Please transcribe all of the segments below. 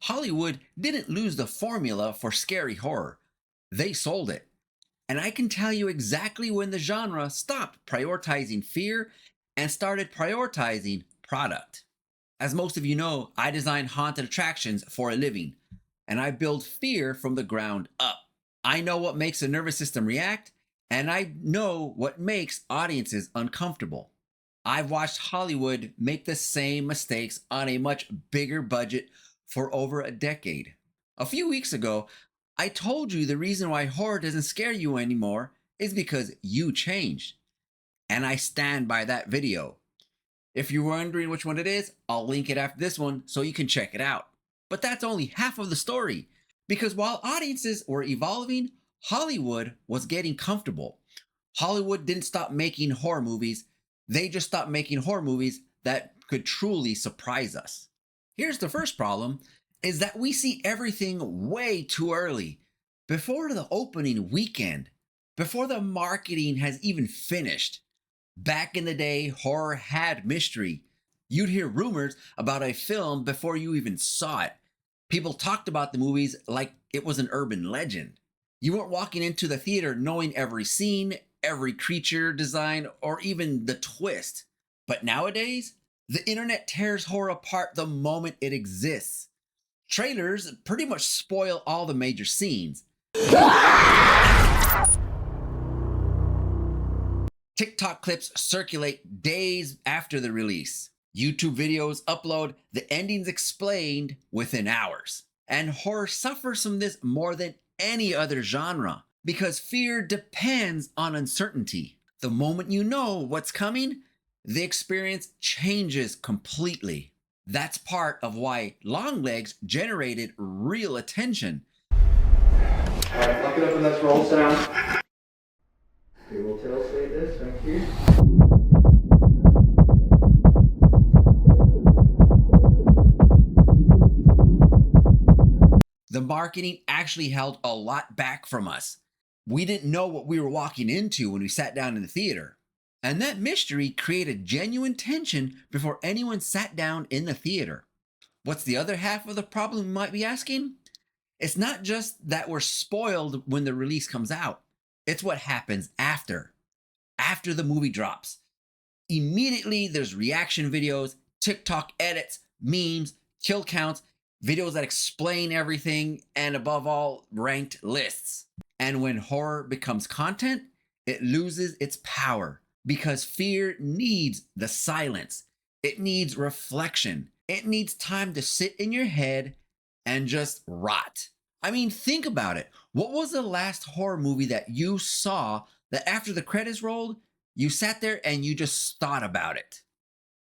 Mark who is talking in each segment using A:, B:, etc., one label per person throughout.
A: Hollywood didn't lose the formula for scary horror. They sold it. And I can tell you exactly when the genre stopped prioritizing fear and started prioritizing product. As most of you know, I design haunted attractions for a living, and I build fear from the ground up. I know what makes the nervous system react, and I know what makes audiences uncomfortable. I've watched Hollywood make the same mistakes on a much bigger budget for over a decade. A few weeks ago, I told you the reason why horror doesn't scare you anymore is because you changed. And I stand by that video. If you're wondering which one it is, I'll link it after this one so you can check it out. But that's only half of the story. Because while audiences were evolving, Hollywood was getting comfortable. Hollywood didn't stop making horror movies. They just stopped making horror movies that could truly surprise us. Here's the first problem, is that we see everything way too early, before the opening weekend, before the marketing has even finished. Back in the day, horror had mystery. You'd hear rumors about a film before you even saw it. People talked about the movies like it was an urban legend. You weren't walking into the theater knowing every scene, every creature design, or even the twist. But nowadays, the internet tears horror apart the moment it exists. Trailers pretty much spoil all the major scenes. TikTok clips circulate days after the release. YouTube videos upload the endings explained within hours. And horror suffers from this more than any other genre because fear depends on uncertainty. The moment you know what's coming, the experience changes completely. That's part of why Longlegs generated real attention.
B: Alright, lock it up and let's roll sound. We will tailstate this, thank you.
A: The marketing actually held a lot back from us. We didn't know what we were walking into when we sat down in the theater. And that mystery created genuine tension before anyone sat down in the theater. What's the other half of the problem, you might be asking? It's not just that we're spoiled when the release comes out. It's what happens after the movie drops. Immediately there's reaction videos, TikTok edits, memes, kill counts, videos that explain everything, and above all, ranked lists. And when horror becomes content, it loses its power because fear needs the silence. It needs reflection. It needs time to sit in your head and just rot. I mean, think about it. What was the last horror movie that you saw that after the credits rolled, you sat there and you just thought about it?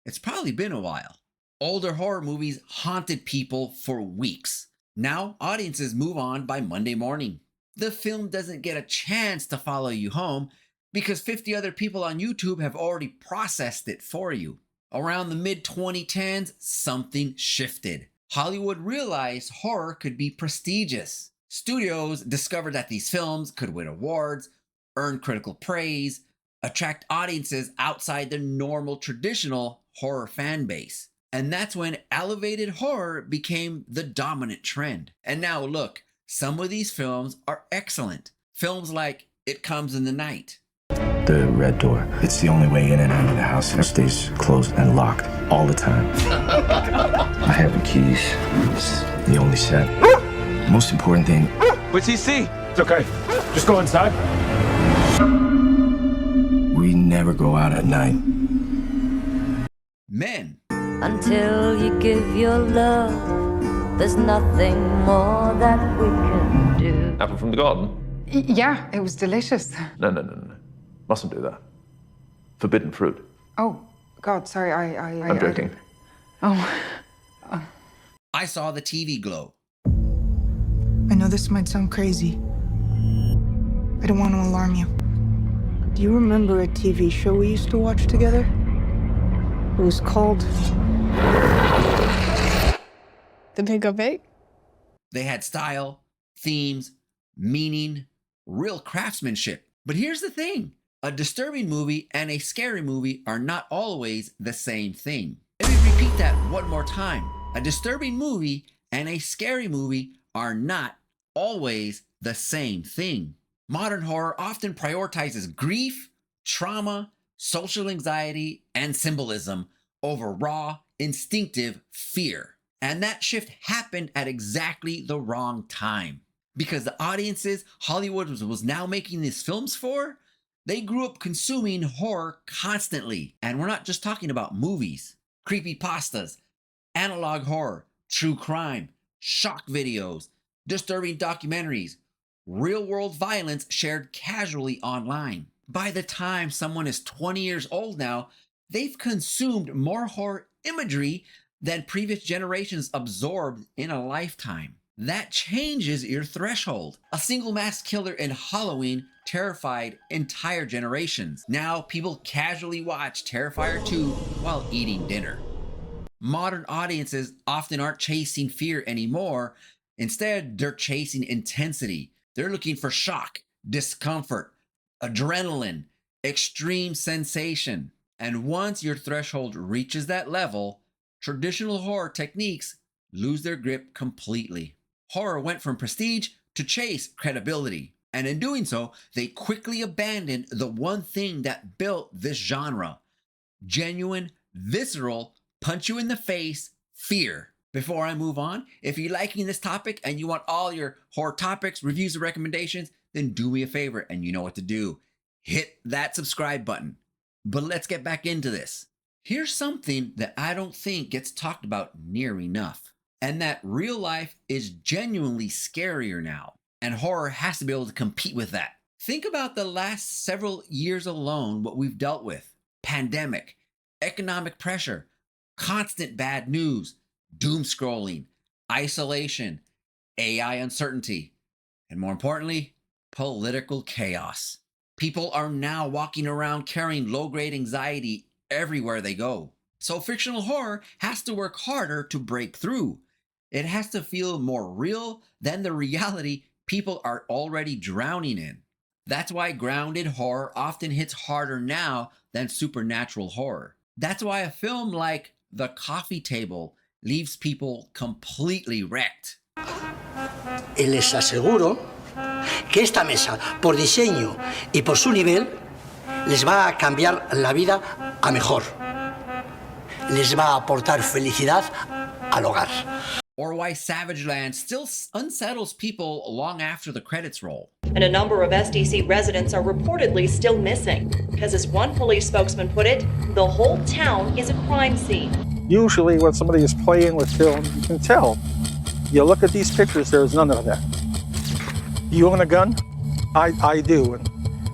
A: It's probably been a while. Older horror movies haunted people for weeks. Now, audiences move on by Monday morning. The film doesn't get a chance to follow you home because 50 other people on YouTube have already processed it for you. Around the mid-2010s, something shifted. Hollywood realized horror could be prestigious. Studios discovered that these films could win awards, earn critical praise, attract audiences outside the normal traditional horror fan base. And that's when elevated horror became the dominant trend. And now look, some of these films are excellent. Films like It Comes in the Night.
C: The red door. It's the only way in and out of the house. It stays closed and locked all the time. I have the keys. It's the only set. Most important thing.
D: What's he see?
E: It's okay. Just go inside.
C: We never go out at night.
A: Men.
F: Until you give your love, there's nothing more that we can do.
D: Apple from the garden?
G: Yeah, it was delicious.
D: No. Mustn't do that. Forbidden fruit.
G: Oh, God, sorry,
D: I'm joking.
A: I saw the TV glow.
H: I know this might sound crazy. I don't want to alarm you. Do you remember a TV show we used to watch together? It was called
I: The Big O Big?
A: They had style, themes, meaning, real craftsmanship. But here's the thing. A disturbing movie and a scary movie are not always the same thing. Let me repeat that one more time. A disturbing movie and a scary movie are not always the same thing. Modern horror often prioritizes grief, trauma, social anxiety, and symbolism over raw, instinctive fear. And that shift happened at exactly the wrong time. Because the audiences Hollywood was now making these films for, they grew up consuming horror constantly. And we're not just talking about movies, creepypastas, analog horror, true crime, shock videos, disturbing documentaries, real-world violence shared casually online. By the time someone is 20 years old now, they've consumed more horror imagery than previous generations absorbed in a lifetime. That changes your threshold. A single mass killer in Halloween terrified entire generations. Now people casually watch Terrifier 2 while eating dinner. Modern audiences often aren't chasing fear anymore. Instead, they're chasing intensity. They're looking for shock, discomfort, adrenaline, extreme sensation. And once your threshold reaches that level, traditional horror techniques lose their grip completely. Horror went from prestige to chase credibility. And in doing so, they quickly abandoned the one thing that built this genre: genuine, visceral, punch you in the face fear. Before I move on, if you're liking this topic and you want all your horror topics, reviews, and recommendations, then do me a favor, and you know what to do. Hit that subscribe button. But let's get back into this. Here's something that I don't think gets talked about near enough, and that real life is genuinely scarier now, and horror has to be able to compete with that. Think about the last several years alone, what we've dealt with: pandemic, economic pressure, constant bad news, doom scrolling, isolation, AI uncertainty, and more importantly, political chaos. People are now walking around carrying low-grade anxiety everywhere they go. So fictional horror has to work harder to break through. It has to feel more real than the reality people are already drowning in. That's why grounded horror often hits harder now than supernatural horror. That's why a film like The Coffee Table leaves people completely wrecked.
J: Y les aseguro que esta mesa, por diseño y por su nivel, les va a cambiar la vida a mejor. Les va a aportar felicidad al hogar.
A: Or why Savageland still unsettles people long after the credits roll.
K: And a number of SDC residents are reportedly still missing, because as one police spokesman put it, the whole town is a crime scene.
L: Usually when somebody is playing with film, you can tell. You look at these pictures, there is none of that. You own a gun? I do. And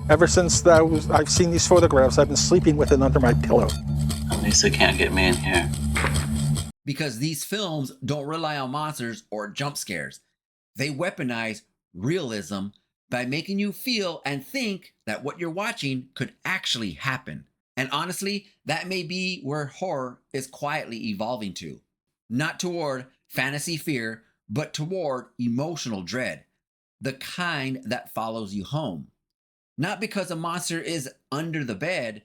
L: ever since I've seen these photographs, I've been sleeping with it under my pillow.
M: At least they can't get me in here.
A: Because these films don't rely on monsters or jump scares. They weaponize realism by making you feel and think that what you're watching could actually happen. And honestly, that may be where horror is quietly evolving to. Not toward fantasy fear, but toward emotional dread. The kind that follows you home. Not because a monster is under the bed,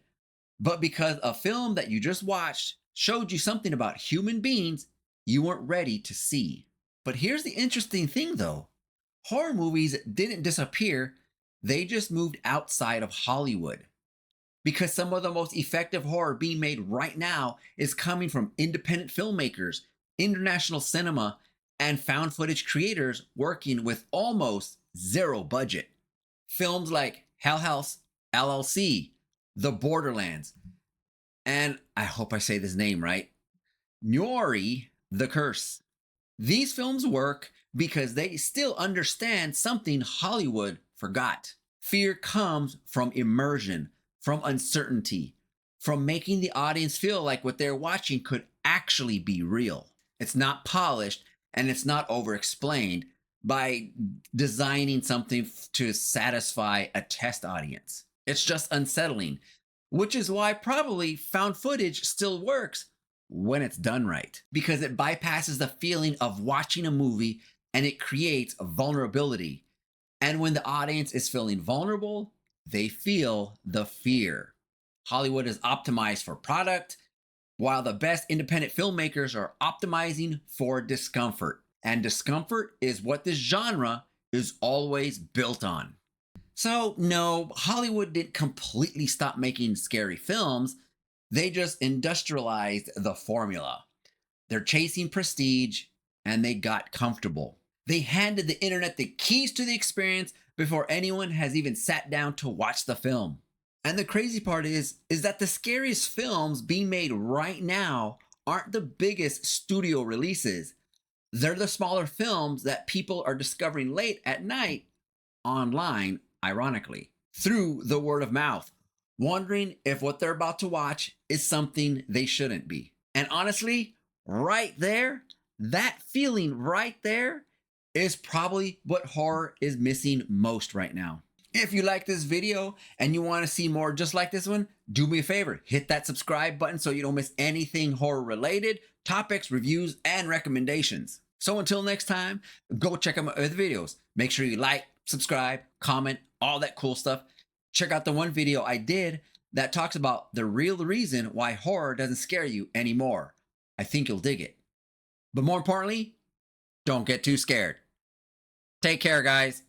A: but because a film that you just watched showed you something about human beings you weren't ready to see. But here's the interesting thing though. Horror movies didn't disappear, they just moved outside of Hollywood. Because some of the most effective horror being made right now is coming from independent filmmakers, international cinema, and found footage creators working with almost zero budget. Films like Hell House LLC, The Borderlands, and I hope I say this name right, Noroi, The Curse. These films work because they still understand something Hollywood forgot. Fear comes from immersion, from uncertainty, from making the audience feel like what they're watching could actually be real. It's not polished and it's not over-explained by designing something to satisfy a test audience. It's just unsettling, which is why probably found footage still works when it's done right, because it bypasses the feeling of watching a movie and it creates a vulnerability. And when the audience is feeling vulnerable, they feel the fear. Hollywood is optimized for product, while the best independent filmmakers are optimizing for discomfort. And discomfort is what this genre is always built on. So no, Hollywood didn't completely stop making scary films. They just industrialized the formula. They're chasing prestige and they got comfortable. They handed the internet the keys to the experience before anyone has even sat down to watch the film. And the crazy part is that the scariest films being made right now aren't the biggest studio releases. They're the smaller films that people are discovering late at night online, ironically, through the word of mouth, wondering if what they're about to watch is something they shouldn't be. And honestly, right there, that feeling right there is probably what horror is missing most right now. If you like this video and you want to see more just like this one, do me a favor, hit that subscribe button so you don't miss anything horror related, topics, reviews, and recommendations. So until next time, go check out my other videos. Make sure you like, subscribe, comment, all that cool stuff. Check out the one video I did that talks about the real reason why horror doesn't scare you anymore. I think you'll dig it. But more importantly, don't get too scared. Take care, guys.